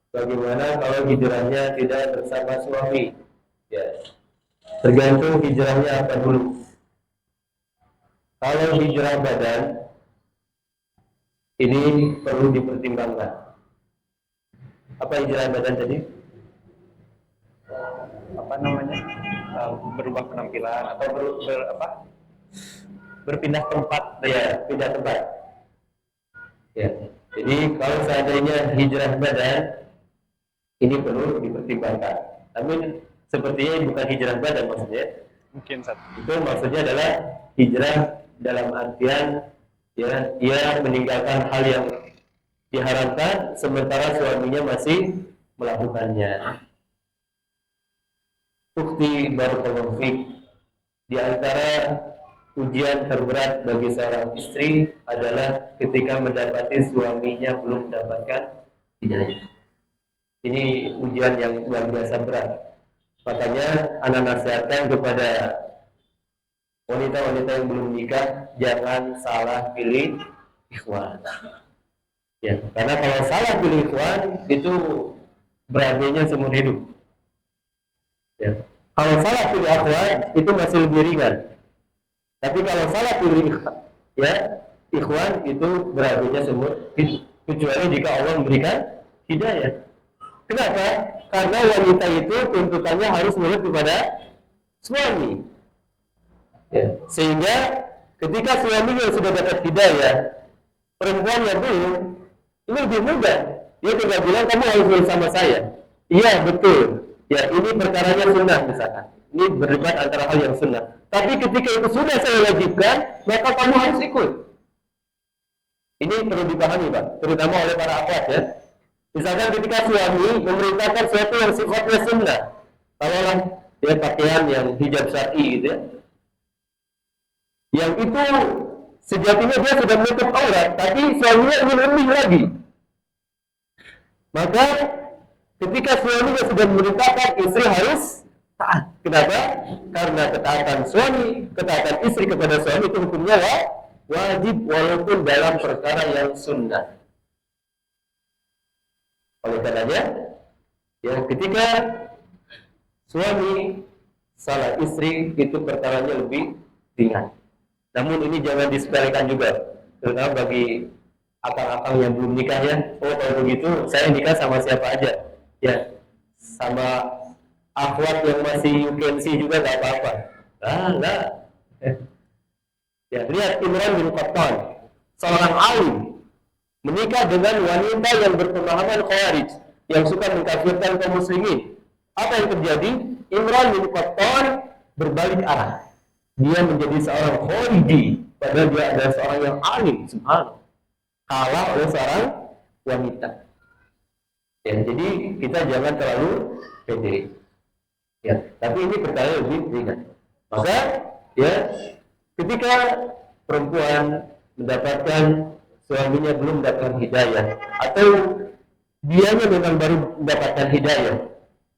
Bagaimana kalau hijrahnya tidak bersama suami? Ya, tergantung hijrahnya apa dulu. Kalau hijrah badan, ini perlu dipertimbangkan. Apa hijrah badan tadi? Apa namanya? Berubah penampilan atau berpindah tempat. Ya, pindah tempat. Ya, jadi kalau seandainya hijrah badan, ini perlu dipertimbangkan. Namun sepertinya bukan hijrah badan maksudnya. Mungkin Ustaz. Itu maksudnya adalah hijrah dalam artian ya, dia meninggalkan hal yang diharamkan sementara suaminya masih melakukannya. Bukti barakallahu fiik, di antara ujian terberat bagi seorang istri adalah ketika mendapati suaminya belum mendapatkan hidayah. Ini ujian yang luar biasa berat. Makanya anak nasihatkan kepada wanita-wanita yang belum nikah, jangan salah pilih ikhwan. Ya, karena kalau salah pilih ikhwan itu berakhirnya seumur hidup. Ya. Kalau salah pilih ikhwan itu masih lebih ringan. Tapi kalau salah pilih ikhwan itu berakhirnya seumur hidup. Kecuali jika Allah memberikan hidayah. Kenapa? Karena wanita itu tuntutannya harus menurut kepada suami. Ya. Sehingga ketika suaminya sudah dapat hidayah, perempuannya belum, ini lebih mudah. Dia tinggal bilang kamu harus bersama saya. Iya betul. Ya ini perkaranya sunnah misalkan. Ini berdebat antara hal yang sunnah. Tapi ketika itu sudah saya wajibkan, maka kamu harus ikut. Ini perlu dipahami Pak, terutama oleh para akhwat ya. Misalkan ketika suami memerintahkan sesuatu yang sifatnya sunnah, kalaulah dia pakaian yang hijab syar'i gitu ya, yang itu sejatinya dia sudah menutup aurat, tapi suaminya ingin lebih lagi. Maka ketika suaminya sudah memerintahkan, istri harus taat. Kenapa? Karena ketaatan suami, ketaatan istri kepada suami itu hukumnya wajib walaupun dalam perkara yang sunnah. Oleh karenanya, ya ketika suami salah istri itu perkaranya lebih ringan. Namun ini jangan disepelekan juga, terutama bagi akang-akang yang belum nikah ya. Oh kalau begitu saya nikah sama siapa aja, ya sama akhwat yang masih UKMC juga nggak apa-apa. Enggak. Ya lihat Imran bin Qattan, seorang alim menikah dengan wanita yang berpemahaman Khawarij, yang suka mengkafirkan kaum muslimin. Apa yang terjadi? Imran bin Qattan berbalik arah. Dia menjadi seorang Khawariji, padahal dia adalah seorang yang alim, subhanallah. Kalah oleh seorang wanita. Ya, jadi kita jangan terlalu pede. Ya, tapi ini perkara lebih ringan. Maka, ya, ketika perempuan mendapatkan suaminya belum mendapatkan hidayah, atau dianya memang baru mendapatkan hidayah,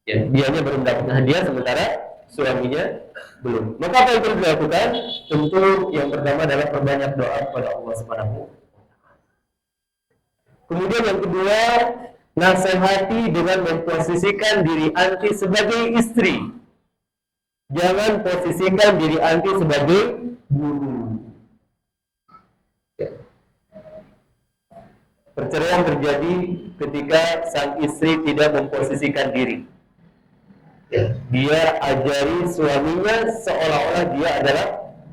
ya, dianya baru mendapatkan hidayah sementara suaminya belum. Maka apa yang perlu dilakukan? Tentu yang pertama adalah perbanyak doa kepada Allah Subhanahu. Kemudian yang kedua, nasihati dengan memposisikan diri anti sebagai istri. Jangan posisikan diri anti sebagai guru. Ya. Perceraian terjadi ketika sang istri tidak memposisikan diri. Ya, dia ajari suaminya seolah-olah dia adalah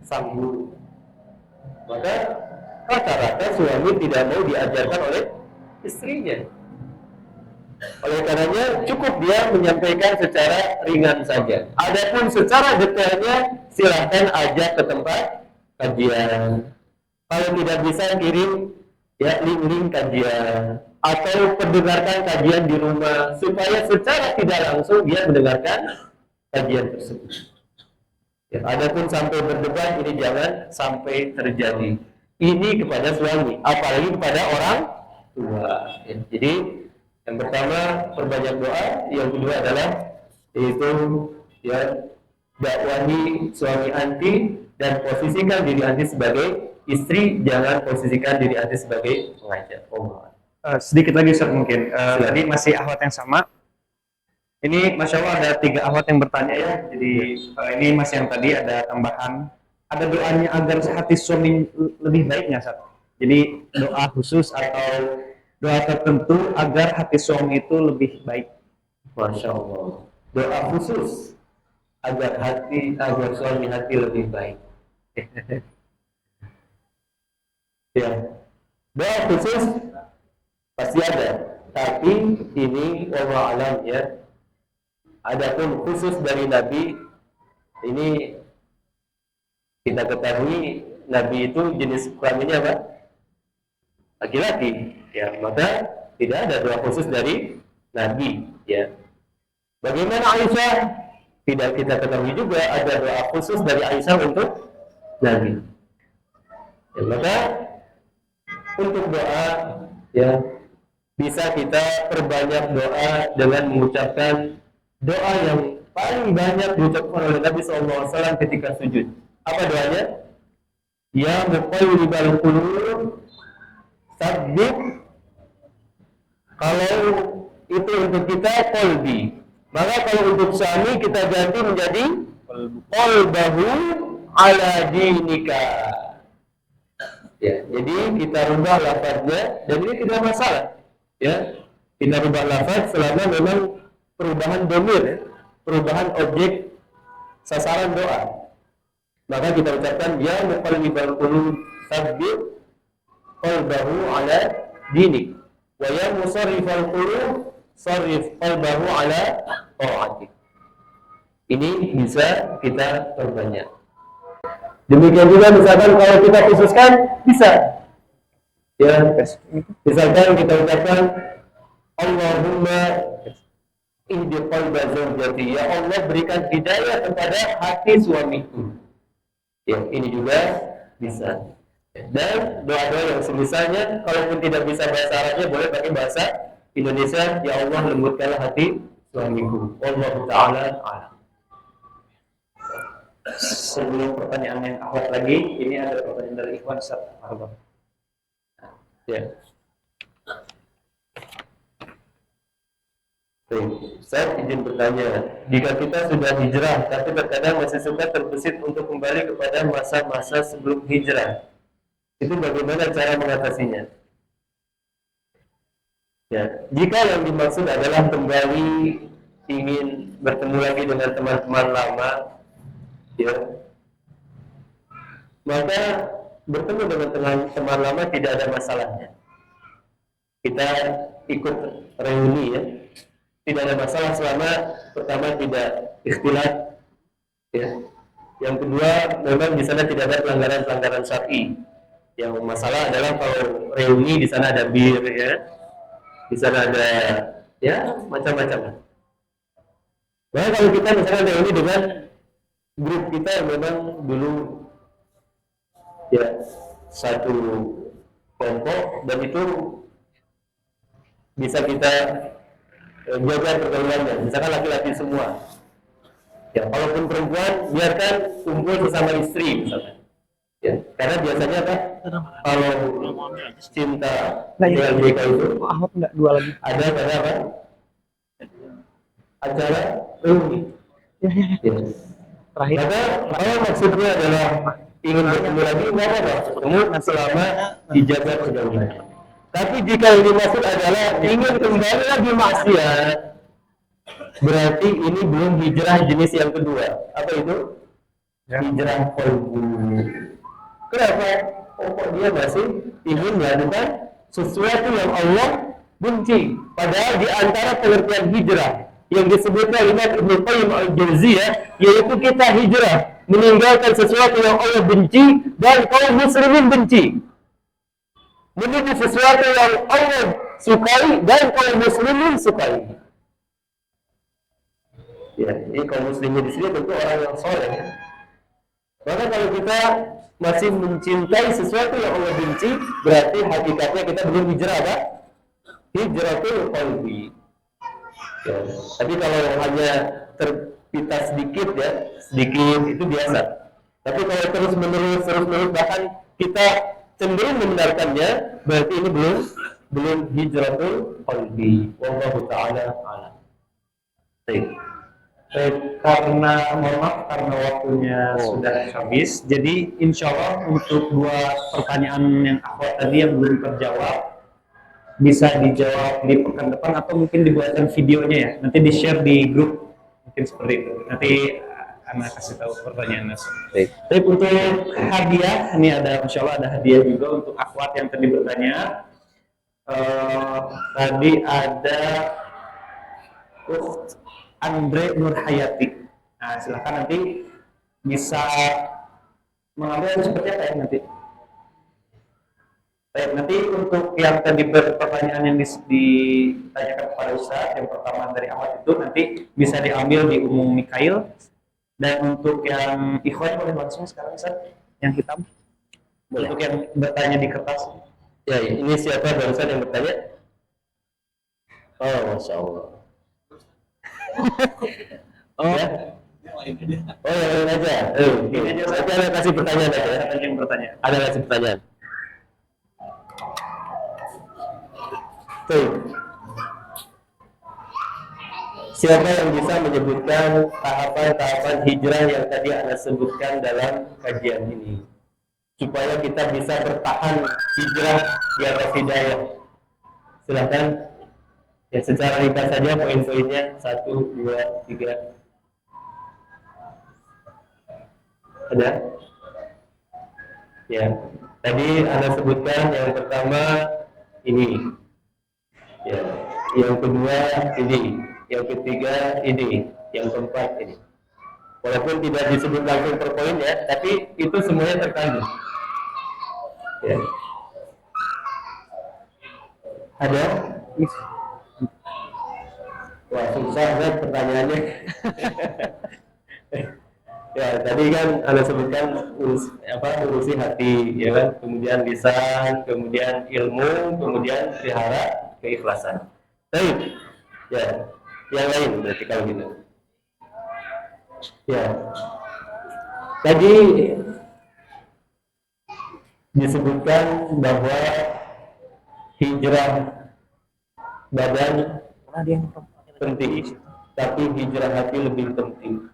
sang guru. Maka rata-rata suami tidak mau diajarkan oleh istrinya. Oleh karenanya cukup dia menyampaikan secara ringan saja. Adapun secara detailnya silahkan ajak ke tempat kajian. Kalau tidak bisa kirim ya link-link kajian atau pendengarkan kajian di rumah supaya secara tidak langsung dia mendengarkan kajian tersebut. Ya, adapun sampai berdebat ini jangan sampai terjadi. Ini kepada suami, apalagi kepada orang tua. Ya, jadi yang pertama perbanyak doa, yang kedua adalah yaitu ya dakwahi suami anti dan posisikan diri anti sebagai istri, jangan posisikan diri anti sebagai pengajar. Sedikit lagi Ustaz mungkin. Tadi masih ahwat yang sama. Ini Masya Allah ada 3 ahwat yang bertanya ya. Jadi ini masih yang tadi ada tambahan. Ada doanya agar hati suami lebih baiknya Ustaz. Jadi doa khusus atau doa tertentu agar hati suami itu lebih baik. Masya Allah. Doa khusus agar suami hati lebih baik. Ya. Doa khusus pasti ada, tapi ini wallahu alam ya. Adapun khusus dari Nabi ini kita ketahui Nabi itu jenis kelaminnya apa? Laki-laki. Ya, maka tidak ada doa khusus dari Nabi ya. Bagaimana Aisyah? Tidak kita ketahui juga ada doa khusus dari Aisyah untuk Nabi. Ya, maka untuk doa ya bisa kita perbanyak doa dengan mengucapkan doa yang paling banyak diucapkan oleh Nabi SAW ketika sujud. Apa doanya? Ya muqallibal qulub tsabbit. Kalau itu untuk kita qalbi. Maka kalau untuk suami kita ganti menjadi qalbahu ala dinika. Ya, jadi kita rubah lafaznya dan ini tidak masalah. Ya, kita rubah lafaz selama memang perubahan domir, ya, perubahan objek sasaran doa. Maka kita ucapkan ya muqallibal qulub tsabbit qalbahu ala dinik wa ya musarrifal qulub sarrif qalbahu ala ta'atik. Ini bisa kita perbanyak. Demikian juga misalkan kalau kita khususkan bisa. Ya, misalkan kita ucapkan Allahumma ihdi qalba zawjati, ya Allah berikan hidayah kepada hati suamiku. Ya, ini juga bisa. Dan doa-doa yang semisalnya, kalaupun tidak bisa bahasa Arabnya, boleh pakai bahasa Indonesia. Ya Allah lembutkanlah hati suamiku. Wallahu ta'ala a'lam. Sebelum pertanyaan yang ahwat lagi, ini ada pertanyaan dari Ikhwan Ustaz. Ya. Saya izin bertanya, jika kita sudah hijrah, tapi terkadang masih suka terbesit untuk kembali kepada masa-masa sebelum hijrah, itu bagaimana cara mengatasinya? Ya, jika yang dimaksud adalah kembali ingin bertemu lagi dengan teman-teman lama, ya, maka bertemu dengan teman lama tidak ada masalahnya. Kita ikut reuni ya, tidak ada masalah selama pertama tidak ikhtilat, ya. Yang kedua memang di sana tidak ada pelanggaran-pelanggaran syar'i. Yang masalah adalah kalau reuni di sana ada bir ya, di sana ada ya macam-macam. Nah kalau kita misalnya reuni dengan grup kita yang memang dulu ya satu kelompok dan itu bisa kita jaga pergaulannya, misalkan laki-laki semua. Ya, kalaupun perempuan biarkan kumpul bersama istri misalkan. Ya, karena biasanya apa? Kalau cinta LDK itu Ahwat enggak dua lagi. ada pada apa? Acara reuni. Ya. Terakhir. Maka kalau maksudnya adalah ingin bertemu lagi, nggak apa-apa. Bertemu selama dijaga pergaulan. Tapi jika yang dimaksud adalah ingin kembali lagi maksiat, berarti ini belum hijrah jenis yang kedua. Apa itu? Hijrah qalbu. Kenapa? Kok dia masih ingin melakukan sesuatu yang Allah benci. Padahal di antara pengertian hijrah yang disebutkan Imam Ibnu Qayyim al-Jauziyah, yaitu kita hijrah meninggalkan sesuatu yang Allah benci dan kaum muslimin benci, menuju sesuatu yang Allah sukai dan kaum muslimin sukai. Ya, ini kaum muslimin di sini tentu orang yang soleh. Maka kalau kita masih mencintai sesuatu yang Allah benci, berarti hakikatnya kita belum hijrah, apa? Hijratul qalbi. Ya. Tapi kalau hanya terpita sedikit ya, sedikit itu biasa. Tapi kalau terus menerus bahkan kita cenderung membenarkannya, berarti ini belum hijratul qalbi. Wallahu taala a'lam. Baik. Karena mohon maaf karena waktunya sudah habis, jadi insya Allah untuk 2 pertanyaan yang akhwat tadi yang belum terjawab bisa dijawab di pekan depan atau mungkin dibuatkan videonya ya, nanti di share di grup mungkin seperti itu. Nanti anak kasih tahu pertanyaannya. Tapi untuk hadiah ini ada, insya Allah ada hadiah juga untuk akhwat yang tadi bertanya. Tadi ada Andre Nurhayati. Nah, silakan nanti bisa mengambil seperti apa ya nanti. Baik, nanti untuk yang tadi pertanyaan yang ditanyakan kepada Ustaz, yang pertama dari awal itu nanti bisa diambil di umum Mikail. Dan untuk yang ikhwan boleh langsung sekarang Ustaz, yang hitam. Boleh. Untuk yang bertanya di kertas. Ya, ini siapa barusan yang bertanya? Oh, Masya Allah. Ya? Oh, yang lain aja. Ini aja. Nanti ada kasih pertanyaan aja. Ada yang bertanya. Ada kasih pertanyaan. Tuh. Siapa yang bisa menyebutkan tahapan-tahapan hijrah yang tadi Anda sebutkan dalam kajian ini, supaya kita bisa bertahan hijrah di atas hidayah? Silakan. Ya, secara ringkas saja poin-poinnya 1, 2, 3. Ada? Ya. Tadi Anda sebutkan yang pertama ini. Ya. Yang kedua ini. Yang ketiga ini. Yang keempat ini. Walaupun tidak disebut langsung per poin ya, tapi itu semuanya terkandung. Ya. Ada? Wah, susah kan pertanyaannya. Ya, tadi kan Anda sebutkan urusi hati, ya kan? Kemudian lisan, kemudian ilmu, kemudian pelihara keikhlasan. Baik. Ya, yang lain berarti kalau gitu. Ya. Tadi disebutkan bahwa hijrah badan penting, tapi hijrah hati lebih penting.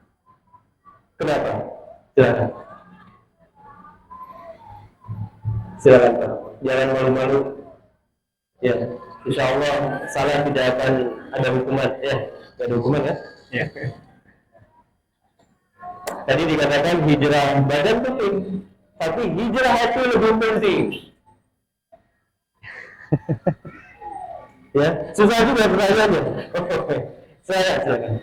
Kenapa? Silakan. Silakan Pak. Jangan malu-malu. Ya, insya Allah salah tidak akan ada hukuman. Ya, tidak ada hukuman ya. Ya. Tadi dikatakan hijrah badan penting, tapi hijrah hati lebih penting. Ya, susah juga pertanyaannya. Silakan.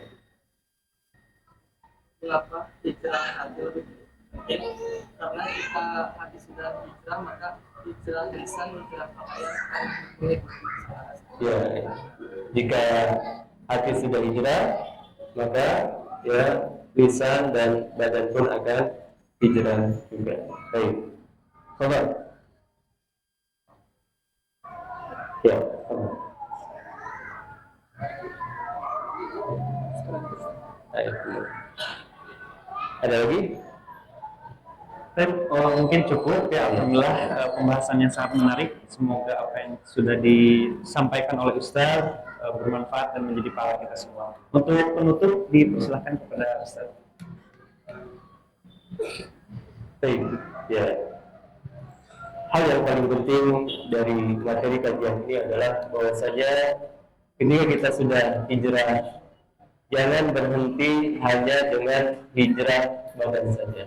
Kenapa hijrah hati lebih penting? Karena jika hati sudah hijrah, maka hijrah lisan, hijrah pakaian akan mengikuti. Ya, jika hati sudah hijrah, maka ya lisan dan badan pun akan hijrah juga. Baik. Coba. Ya. Ayo. Ada lagi? Mungkin cukup ya. Alhamdulillah pembahasan yang sangat menarik. Semoga apa yang sudah disampaikan oleh Ustaz bermanfaat dan menjadi pahala kita semua. Untuk penutup dipersilakan kepada Ustaz. Baik, ya. Hal yang paling penting dari materi kajian ini adalah bahwasanya ketika kita sudah hijrah jangan berhenti hanya dengan hijrah badan saja.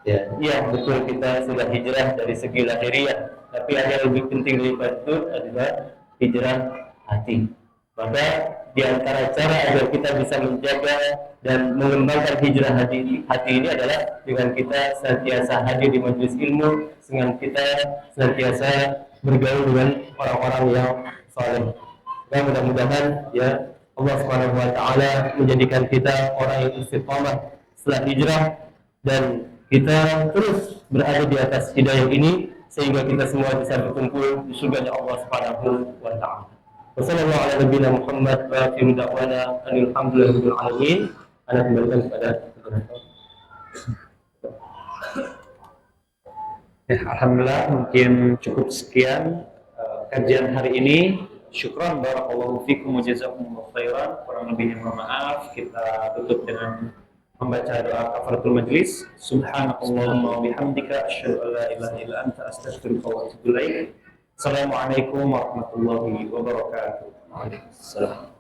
Ya, iya betul kita sudah hijrah dari segi lahiriah, tapi yang lebih penting daripada itu adalah hijrah hati. Maka di antara cara agar kita bisa menjaga dan mengembangkan hijrah hati ini adalah dengan kita senantiasa hadir di majelis ilmu, dengan kita senantiasa bergaul dengan orang-orang yang saleh. Dan mudah-mudahan ya Allah Subhanahu wa taala menjadikan kita orang yang istiqamah setelah hijrah dan kita terus berada di atas hidayah ini sehingga kita semua bisa berkumpul di surga Allah Subhanahu wa taala. Wassallallahu ala nabiyina Muhammad wa akhiru da'wana alhamdulillahirabbil alamin. Ana kembalikan kepada Ya, alhamdulillah mungkin cukup sekian kajian hari ini. Syukran barakallahu fikum wa jazakumullahu khairan. Kurang lebihnya mohon maaf. Kita tutup dengan membaca doa kafaratul majlis. Subhanakallahumma wa bihamdika asyhadu an la ilaha illa anta astaghfiruka wa atubu ilaik. Assalamualaikum warahmatullahi wabarakatuh. Waalaikumsalam.